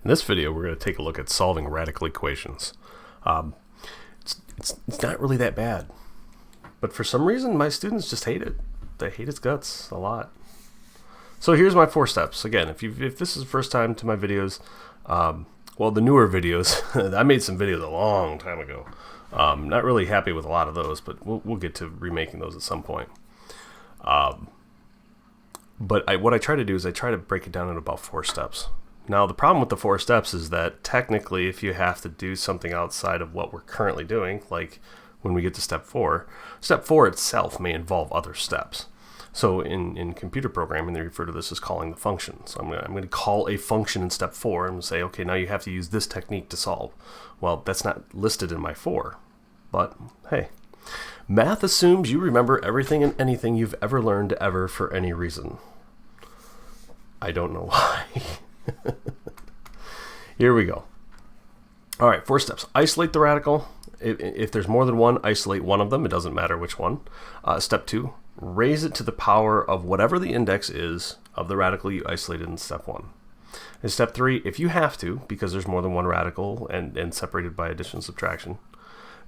In this video, we're going to take a look at solving radical equations. It's not really that bad, but for some reason, my students just hate it. They hate its guts a lot. So here's my 4 steps. Again, if this is the first time to my videos, well, the newer videos, I made some videos a long time ago. Not really happy with a lot of those, but we'll get to remaking those at some point. But what I try to do is I try to break it down into about 4 steps. Now, the problem with the 4 steps is that technically, if you have to do something outside of what we're currently doing, like when we get to step 4 itself may involve other steps. So in computer programming, they refer to this as calling the function. So I'm going to call a function in step 4 and say, okay, now you have to use this technique to solve. Well, that's not listed in my 4, but hey, math assumes you remember everything and anything you've ever learned ever for any reason. I don't know why. Here we go. All right, 4 steps. Isolate the radical. If there's more than one, isolate one of them. It doesn't matter which one. Step 2, raise it to the power of whatever the index is of the radical you isolated in step 1. In step 3, if you have to, because there's more than one radical and separated by addition and subtraction,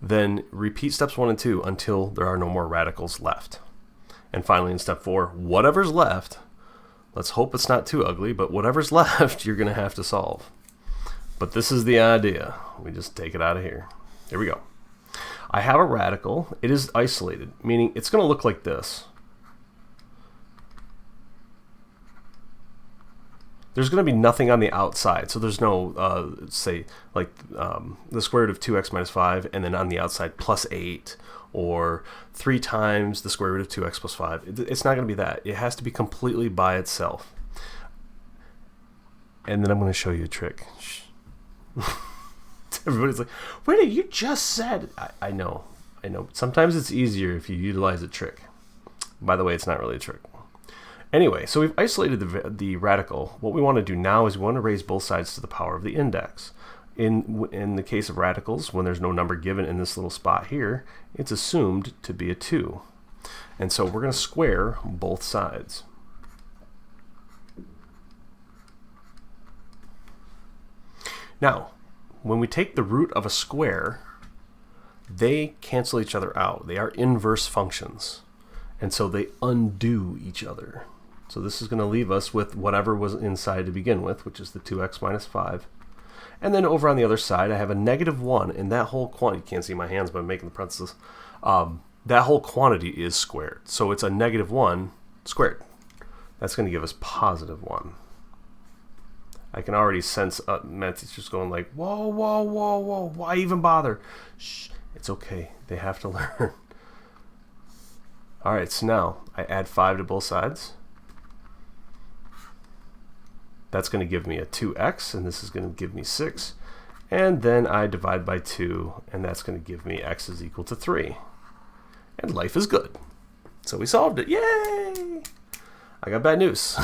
then repeat steps 1 and 2 until there are no more radicals left. And finally, in step 4, whatever's left, let's hope it's not too ugly, but whatever's left, you're going to have to solve. But this is the idea. We just take it out of here. Here we go. I have a radical. It is isolated, meaning it's going to look like this. There's going to be nothing on the outside. So there's no, say, like the square root of 2x minus 5, and then on the outside plus 8, or 3 times the square root of 2x plus 5. It's not going to be that. It has to be completely by itself. And then I'm going to show you a trick. Everybody's like, wait, you just said. I know. Sometimes it's easier if you utilize a trick. By the way, it's not really a trick. Anyway, so we've isolated the radical. What we want to do now is we want to raise both sides to the power of the index. In the case of radicals, when there's no number given in this little spot here, it's assumed to be a 2. And so we're going to square both sides. Now, when we take the root of a square, they cancel each other out. They are inverse functions. And so they undo each other. So this is going to leave us with whatever was inside to begin with, which is the 2x minus 5. And then over on the other side, I have a negative 1, and that whole quantity, you can't see my hands, but I'm making the parentheses, that whole quantity is squared. So it's a negative 1 squared. That's going to give us positive 1. I can already sense math teachers going like, whoa, why even bother? Shh, it's okay. They have to learn. All right, so now I add 5 to both sides. That's going to give me a 2x, and this is going to give me 6. And then I divide by 2, and that's going to give me x is equal to 3. And life is good. So we solved it. Yay! I got bad news.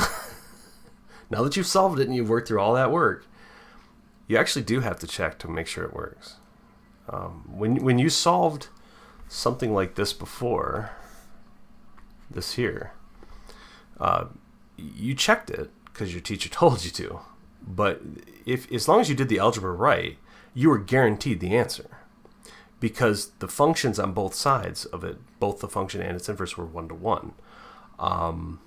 Now that you've solved it and you've worked through all that work, you actually do have to check to make sure it works. When you solved something like this before, this here, you checked it because your teacher told you to. But as long as you did the algebra right, you were guaranteed the answer, because the functions on both sides of it, both the function and its inverse, were 1 to 1.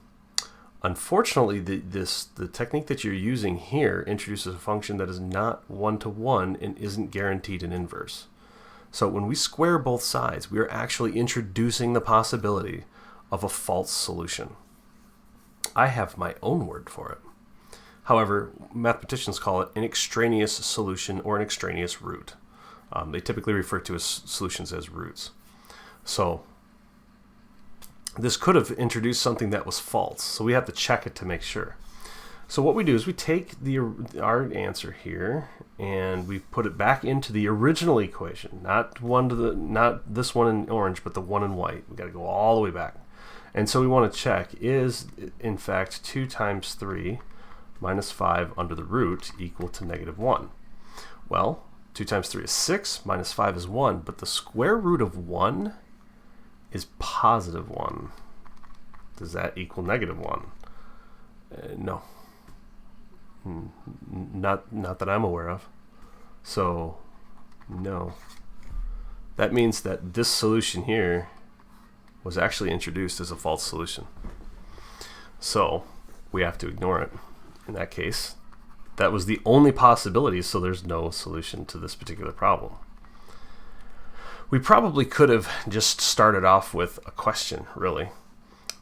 Unfortunately, the technique that you're using here introduces a function that is not 1 to 1 and isn't guaranteed an inverse. So when we square both sides, we are actually introducing the possibility of a false solution. I have my own word for it. However, mathematicians call it an extraneous solution or an extraneous root. They typically refer to solutions as roots. So this could have introduced something that was false, so we have to check it to make sure. So what we do is we take our answer here and we put it back into the original equation, not this one in orange, but the one in white. We got to go all the way back. And so we want to check, is in fact 2 times 3 minus 5 under the root equal to negative 1? Well, 2 times 3 is 6, minus 5 is 1, but the square root of 1 is positive 1. Does that equal negative 1? No. Not that I'm aware of. So, no. That means that this solution here was actually introduced as a false solution. So, we have to ignore it. In that case, that was the only possibility, so there's no solution to this particular problem. We probably could have just started off with a question, really.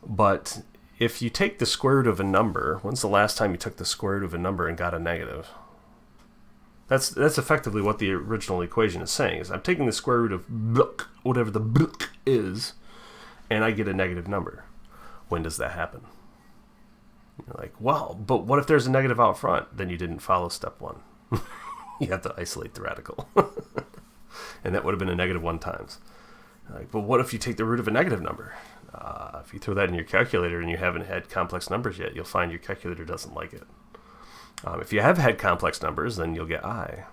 But if you take the square root of a number, when's the last time you took the square root of a number and got a negative? That's effectively what the original equation is saying, is I'm taking the square root of whatever the is, and I get a negative number. When does that happen? You're like, well, but what if there's a negative out front? Then you didn't follow step 1. You have to isolate the radical. And that would have been a negative 1 times. Like, but what if you take the root of a negative number? If you throw that in your calculator and you haven't had complex numbers yet, you'll find your calculator doesn't like it. If you have had complex numbers, then you'll get I.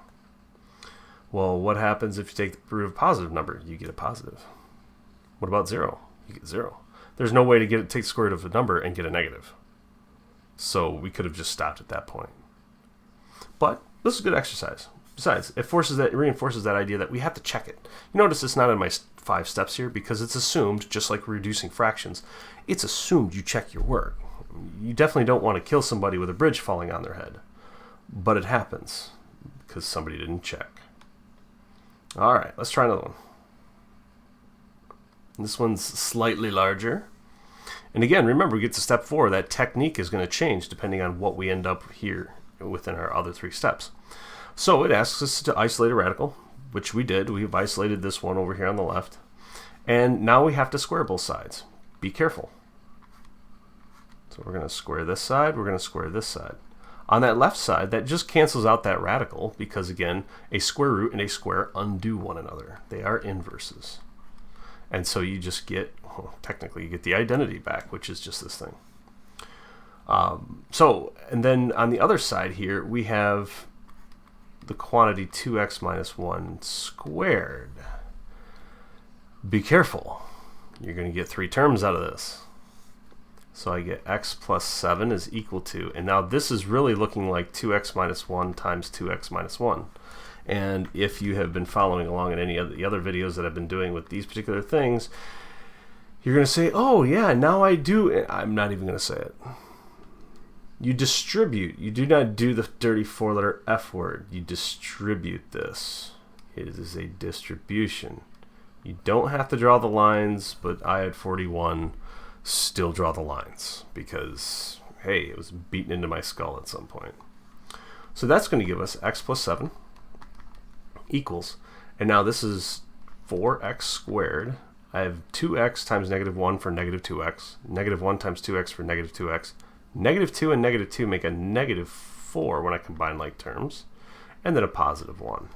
Well, what happens if you take the root of a positive number? You get a positive. What about 0? You get 0. There's no way to take the square root of a number and get a negative. So we could have just stopped at that point. But this is a good exercise. Besides, it reinforces that idea that we have to check it. You notice it's not in my 5 steps here because it's assumed, just like reducing fractions, it's assumed you check your work. You definitely don't want to kill somebody with a bridge falling on their head. But it happens because somebody didn't check. All right, let's try another one. This one's slightly larger. And again, remember, we get to step 4. That technique is going to change depending on what we end up here within our other 3 steps. So it asks us to isolate a radical, which we did. We've isolated this one over here on the left. And now we have to square both sides. Be careful. So we're going to square this side. We're going to square this side. On that left side, that just cancels out that radical because, again, a square root and a square undo one another. They are inverses. And so you just get, well, technically, you get the identity back, which is just this thing. And then on the other side here, we have the quantity 2x minus 1 squared. Be careful. You're going to get 3 terms out of this. So I get x plus 7 is equal to, and now this is really looking like 2x minus 1 times 2x minus 1. And if you have been following along in any of the other videos that I've been doing with these particular things, you're going to say, oh yeah, now I do. I'm not even going to say it. You distribute. You do not do the dirty 4-letter F word. You distribute this. It is a distribution. You don't have to draw the lines, but I had 41 still draw the lines because, hey, it was beaten into my skull at some point. So that's going to give us x plus 7 equals, and now this is 4x squared. I have 2x times negative 1 for negative 2x, negative 1 times 2x for negative 2x. Negative 2 and negative 2 make a negative 4 when I combine like terms, and then a positive 1.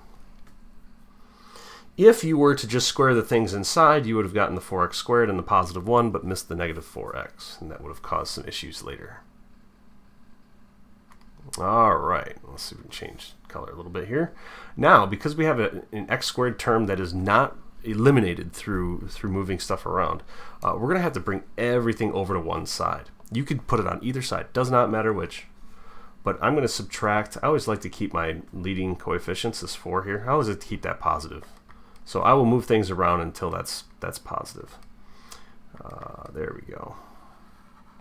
If you were to just square the things inside, you would have gotten the 4x squared and the positive 1, but missed the negative 4x, and that would have caused some issues later. All right, let's see if we can change color a little bit here. Now, because we have an x squared term that is not eliminated through moving stuff around, we're going to have to bring everything over to one side. You could put it on either side, does not matter which. But I'm going to subtract. I always like to keep my leading coefficients, this 4 here. I always like to keep that positive. So I will move things around until that's positive. There we go.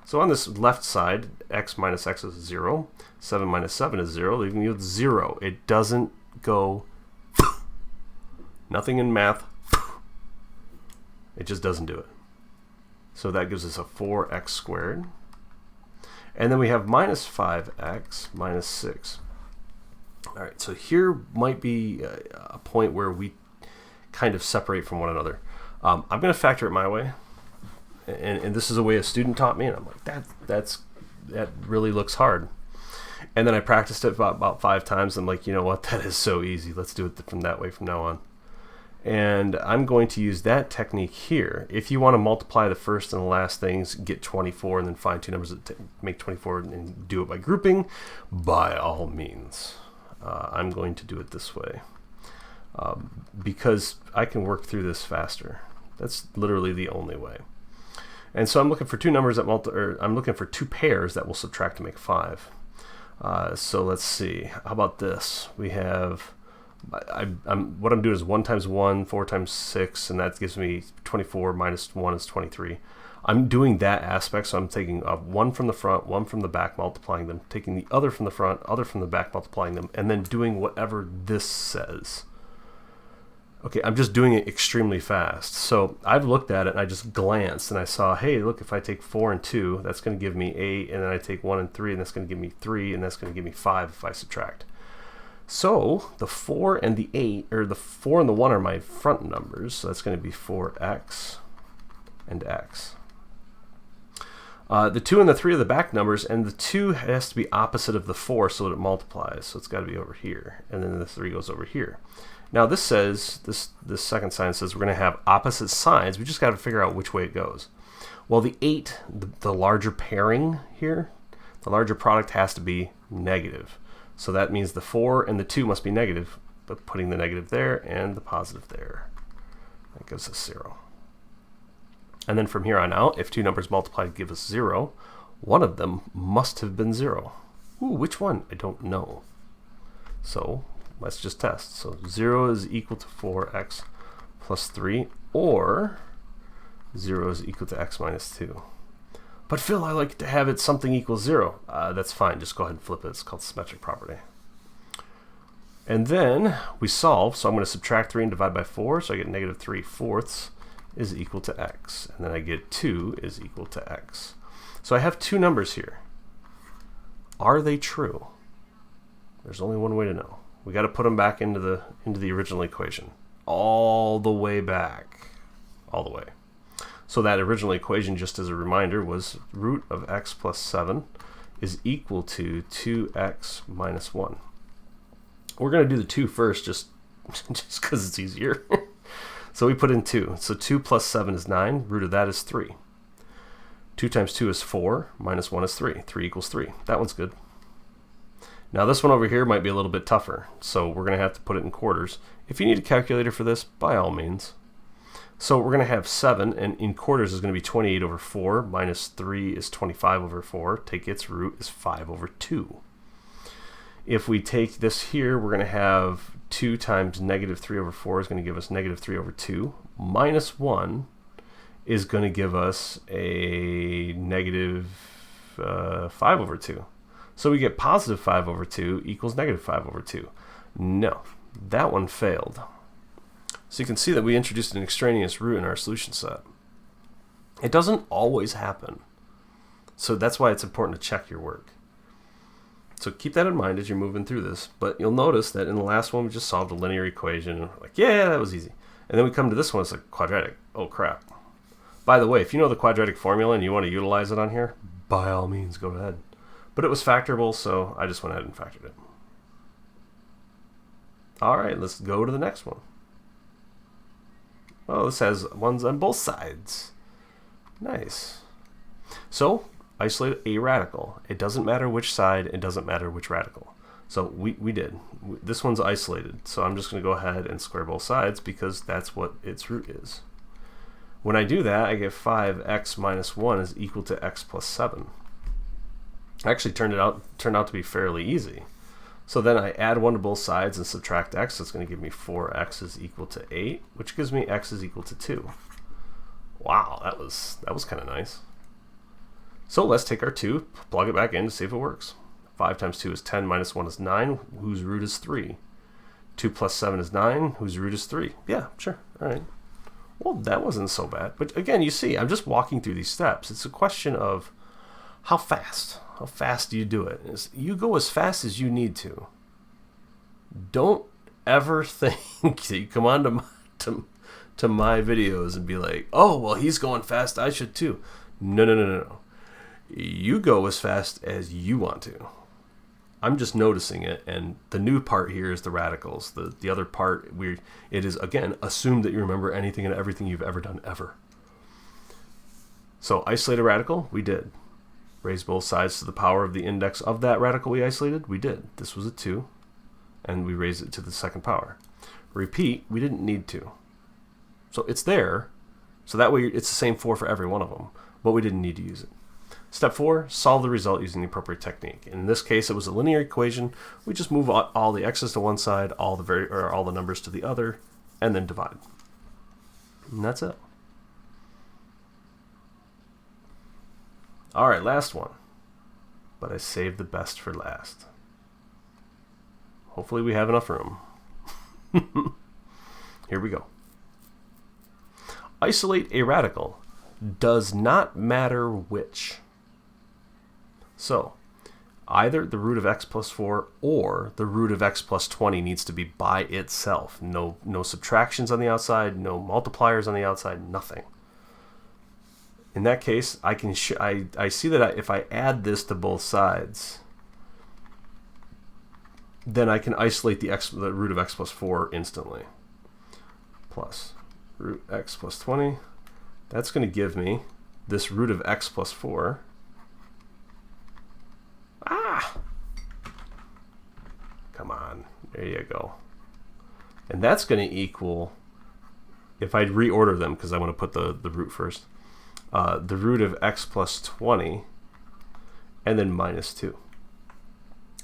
So on this left side, x minus x is 0. 7 minus 7 is 0, leaving you with 0. It doesn't go nothing in math. It just doesn't do it. So that gives us a 4x squared. And then we have minus 5x minus 6. All right, so here might be a point where we kind of separate from one another. I'm going to factor it my way. And this is a way a student taught me, and I'm like, that really looks hard. And then I practiced it about 5 times. I'm like, you know what, that is so easy. Let's do it from that way from now on. And I'm going to use that technique here. If you want to multiply the first and the last things, get 24, and then find 2 numbers that make 24 and do it by grouping, by all means. I'm going to do it this way because I can work through this faster. That's literally the only way. And so I'm looking for 2 numbers that I'm looking for 2 pairs that will subtract to make 5. So let's see. How about this? We have, what I'm doing is 1 times 1, 4 times 6, and that gives me 24 minus 1 is 23. I'm doing that aspect, so I'm taking 1 from the front, 1 from the back, multiplying them, taking the other from the front, other from the back, multiplying them, and then doing whatever this says. Okay, I'm just doing it extremely fast. So I've looked at it and I just glanced and I saw, hey, look, if I take 4 and 2, that's going to give me 8, and then I take 1 and 3, and that's going to give me 3, and that's going to give me 5 if I subtract. So the 4 and the 8, or the 4 and the 1 are my front numbers, so that's going to be 4x and x. The 2 and the 3 are the back numbers, and the 2 has to be opposite of the 4 so that it multiplies, so it's got to be over here, and then the 3 goes over here. Now this says, this second sign says we're going to have opposite signs. We just got to figure out which way it goes. Well, the 8, the larger pairing here, the larger product has to be negative. So that means the 4 and the 2 must be negative, but putting the negative there and the positive there. That gives us 0. And then from here on out, if 2 numbers multiplied give us 0, one of them must have been 0. Ooh, which one? I don't know. So let's just test. So 0 is equal to 4x plus 3, or 0 is equal to x minus 2. But Phil, I like to have it something equals 0. That's fine. Just go ahead and flip it. It's called symmetric property. And then we solve. So I'm going to subtract 3 and divide by 4. So I get negative 3/4 is equal to x. And then I get 2 is equal to x. So I have two numbers here. Are they true? There's only one way to know. We got to put them back into the original equation. All the way back. All the way. So that original equation, just as a reminder, was root of x plus 7 is equal to 2x minus 1. We're going to do the 2 first just because it's easier. So we put in 2. So 2 plus 7 is 9. Root of that is 3. 2 times 2 is 4. Minus 1 is 3. 3 equals 3. That one's good. Now this one over here might be a little bit tougher. So we're going to have to put it in quarters. If you need a calculator for this, by all means. So we're going to have 7, and in quarters is going to be 28 over 4. Minus 3 is 25 over 4. Take its root is 5 over 2. If we take this here, we're going to have 2 times negative 3 over 4 is going to give us negative 3 over 2. Minus 1 is going to give us a negative 5 over 2. So we get positive 5 over 2 equals negative 5 over 2. No, that one failed. So you can see that we introduced an extraneous root in our solution set. It doesn't always happen. So that's why it's important to check your work. So keep that in mind as you're moving through this. But you'll notice that in the last one, we just solved a linear equation. And we're like, yeah, that was easy. And then we come to this one, it's like quadratic. Oh, crap. By the way, if you know the quadratic formula and you want to utilize it on here, by all means, go ahead. But it was factorable, so I just went ahead and factored it. All right, let's go to the next one. Oh, this has ones on both sides. Nice. So, isolate a radical. It doesn't matter which side, it doesn't matter which radical. So we did. This one's isolated, so I'm just going to go ahead and square both sides because that's what its root is. When I do that, I get 5x minus 1 is equal to x plus 7. Actually turned out to be fairly easy. So then I add 1 to both sides and subtract x. That's going to give me 4x is equal to 8, which gives me x is equal to 2. Wow, that was kind of nice. So let's take our 2, plug it back in to see if it works. 5 times 2 is 10, minus 1 is 9, whose root is 3. 2 plus 7 is 9, whose root is 3. Yeah, sure, all right. Well, that wasn't so bad. But again, you see, I'm just walking through these steps. It's a question of how fast. How fast do you do it? You go as fast as you need to. Don't ever think that you come on to my videos and be like, oh, well, he's going fast, I should too. No. You go as fast as you want to. I'm just noticing it, and the new part here is the radicals. The other part, it is, again, assume that you remember anything and everything you've ever done ever. So isolate a radical, we did. Raise both sides to the power of the index of that radical we isolated, we did. This was a 2, and we raised it to the second power. Repeat, we didn't need to. So it's there, so that way it's the same 4 for every one of them, but we didn't need to use it. Step 4, solve the result using the appropriate technique. In this case, it was a linear equation. We just move all the x's to one side, all the numbers to the other, and then divide. And that's it. All right, last one. But I saved the best for last. Hopefully we have enough room. Here we go. Isolate a radical. Does not matter which. So, either the root of x plus 4 or the root of x plus 20 needs to be by itself. No subtractions on the outside, no multipliers on the outside, nothing. In that case, I see that if I add this to both sides, then I can isolate the root of x plus 4 instantly. Plus root x plus 20. That's going to give me this root of x plus 4. Come on. There you go. And that's going to equal, if I reorder them, because I want to put the root first, the root of x plus 20, and then minus 2.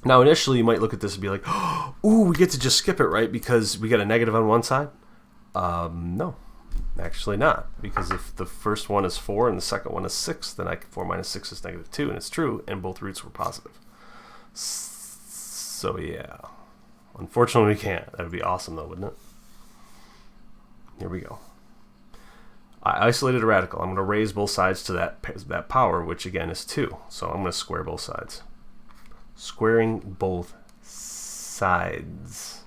Now, initially, you might look at this and be like, ooh, we get to just skip it, right? Because we got a negative on one side? No, actually not. Because if the first one is 4 and the second one is 6, then 4 minus 6 is negative 2, and it's true, and both roots were positive. So, yeah. Unfortunately, we can't. That would be awesome, though, wouldn't it? Here we go. I isolated a radical. I'm going to raise both sides to that power, which, again, is 2. So I'm going to square both sides. Squaring both sides.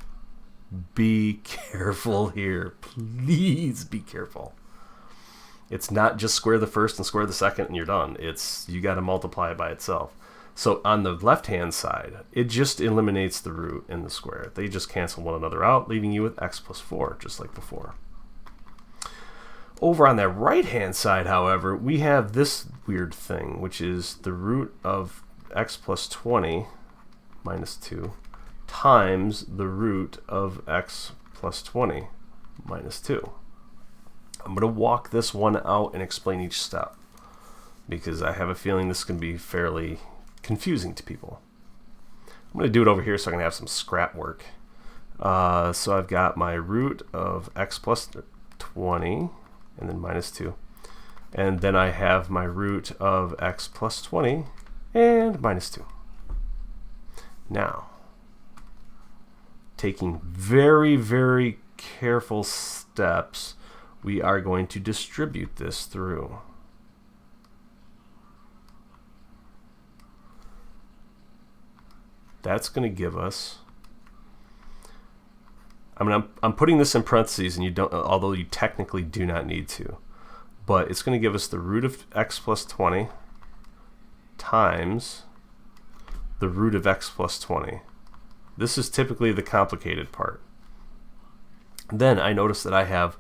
Be careful here. Please be careful. It's not just square the first and square the second and you're done. You got to multiply it by itself. So on the left-hand side, it just eliminates the root and the square. They just cancel one another out, leaving you with x plus 4, just like before. Over on that right-hand side, however, we have this weird thing, which is the root of x plus 20 minus 2 times the root of x plus 20 minus 2. I'm going to walk this one out and explain each step, because I have a feeling this can be fairly confusing to people. I'm going to do it over here so I can have some scrap work. So I've got my root of x plus 20 and then minus 2. And then I have my root of x plus 20 and minus 2. Now, taking very, very careful steps, we are going to distribute this through. That's going to give us, I'm putting this in parentheses, and you don't, although you technically do not need to, but it's going to give us the root of x plus 20 times the root of x plus 20. This is typically the complicated part. Then I notice that I have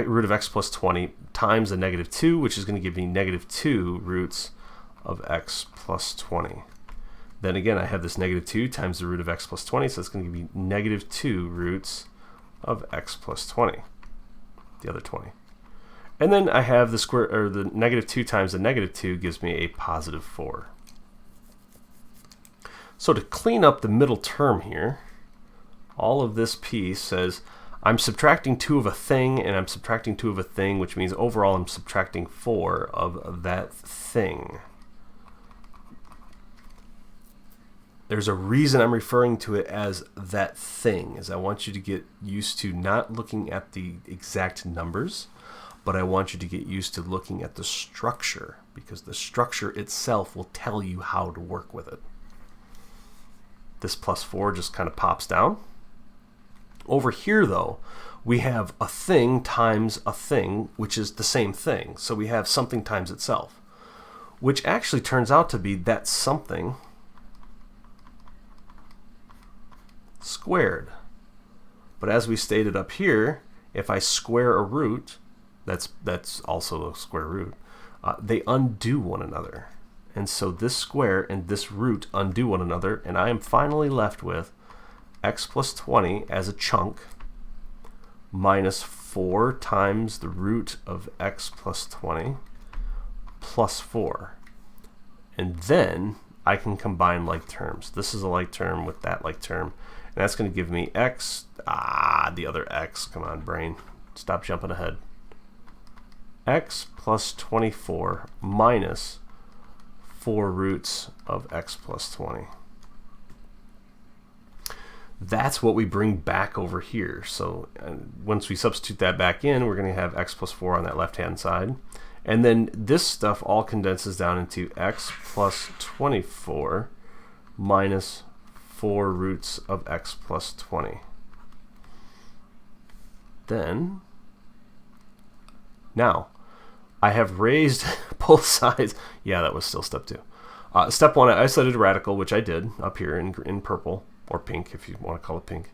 root of x plus 20 times a negative 2, which is going to give me negative 2 roots of x plus 20. Then again, I have this negative 2 times the root of x plus 20, so it's going to give me negative 2 roots of x plus 20, the other 20. And then I have the square, or the negative 2 times the negative 2 gives me a positive 4. So to clean up the middle term here, all of this piece says I'm subtracting 2 of a thing, and I'm subtracting 2 of a thing, which means overall I'm subtracting 4 of that thing. There's a reason I'm referring to it as that thing, is I want you to get used to not looking at the exact numbers, but I want you to get used to looking at the structure, because the structure itself will tell you how to work with it. This plus 4 just kind of pops down. Over here, though, we have a thing times a thing, which is the same thing. So we have something times itself, which actually turns out to be that something squared. But as we stated up here, if I square a root, that's also a square root, they undo one another. And so this square and this root undo one another, and I am finally left with x plus 20 as a chunk minus 4 times the root of x plus 20 plus 4. And then I can combine like terms. This is a like term with that like term. And that's going to give me x, the other x, come on brain, stop jumping ahead. X plus 24 minus 4 roots of x plus 20. That's what we bring back over here. So once we substitute that back in, we're going to have x plus 4 on that left-hand side. And then this stuff all condenses down into x plus 24 minus 4 roots of x plus 20. Then, now, I have raised both sides. Yeah, that was still step 2. Step 1, I isolated a radical, which I did up here in purple, or pink if you want to call it pink.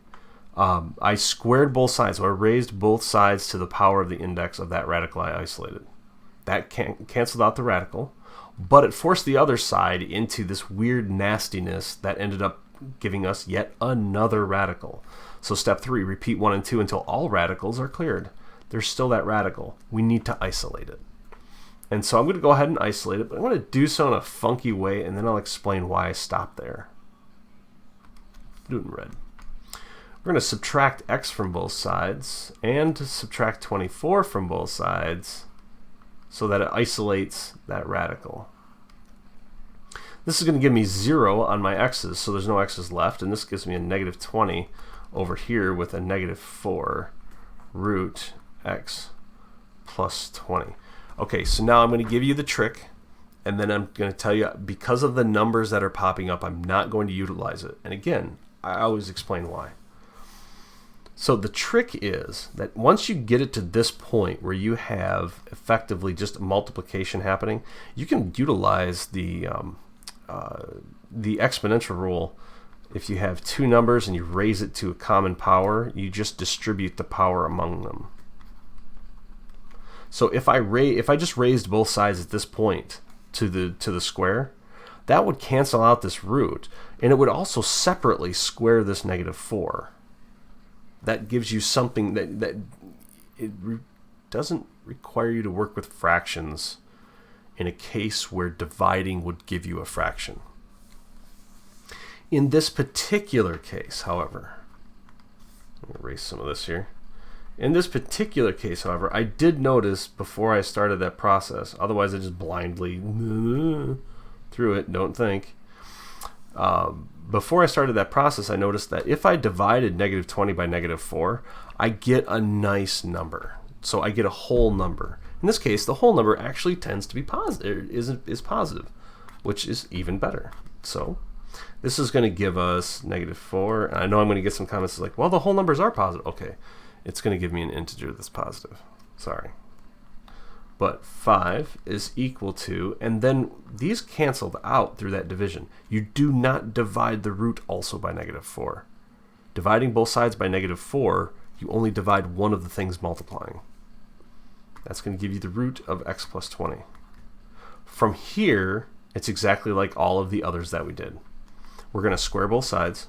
I squared both sides, so I raised both sides to the power of the index of that radical I isolated. That canceled out the radical, but it forced the other side into this weird nastiness that ended up giving us yet another radical. So step 3, repeat 1 and 2 until all radicals are cleared. There's still that radical. We need to isolate it. And so I'm going to go ahead and isolate it, but I'm going to do so in a funky way, and then I'll explain why I stopped there. Do it in red. We're going to subtract x from both sides and subtract 24 from both sides so that it isolates that radical. This is going to give me 0 on my x's, so there's no x's left, and this gives me a negative 20 over here with a negative 4 root x plus 20. Okay, so now I'm going to give you the trick, and then I'm going to tell you, because of the numbers that are popping up, I'm not going to utilize it. And again, I always explain why. So the trick is that once you get it to this point where you have effectively just multiplication happening, you can utilize the exponential rule. If you have 2 numbers and you raise it to a common power, you just distribute the power among them. So if I just raised both sides at this point to the square, that would cancel out this root, and it would also separately square this negative 4. That gives you something that doesn't require you to work with fractions in a case where dividing would give you a fraction. In this particular case, however, let me erase some of this here. In this particular case, however, I did notice before I started that process, otherwise I just blindly through it, don't think. Before I started that process, I noticed that if I divided negative 20 by negative 4, I get a nice number. So I get a whole number. In this case, the whole number actually tends to be positive, is positive, which is even better. So this is going to give us negative 4. And I know I'm going to get some comments like, well, the whole numbers are positive. Okay, it's going to give me an integer that's positive. Sorry. But 5 is equal to, and then these canceled out through that division. You do not divide the root also by negative 4. Dividing both sides by negative 4, you only divide one of the things multiplying. That's going to give you the root of x plus 20. From here, it's exactly like all of the others that we did. We're going to square both sides,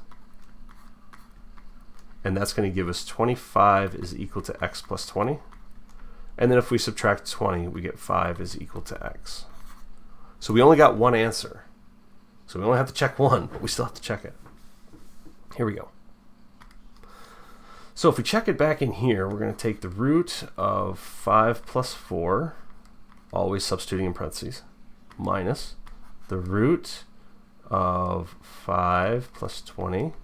and that's going to give us 25 is equal to x plus 20. And then if we subtract 20, we get 5 is equal to x. So we only got one answer. So we only have to check one, but we still have to check it. Here we go. So if we check it back in here, we're going to take the root of 5 plus 4, always substituting in parentheses, minus the root of 5 plus 20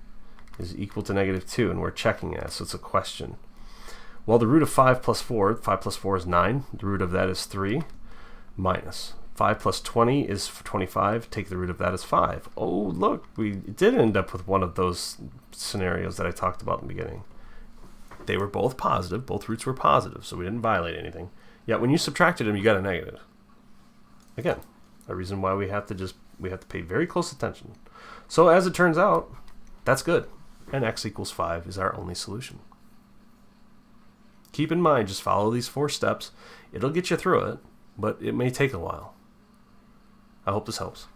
is equal to negative 2, and we're checking that, so it's a question. Well, the root of 5 plus 4 is 9. The root of that is 3, minus 5 plus 20 is 25. Take the root of that as 5. Oh, look, we did end up with one of those scenarios that I talked about in the beginning. They were both positive. Both roots were positive, so we didn't violate anything. Yet when you subtracted them, you got a negative. Again, a reason why we have to pay very close attention. So as it turns out, that's good. And x equals 5 is our only solution. Keep in mind, just follow these 4 steps. It'll get you through it, but it may take a while. I hope this helps.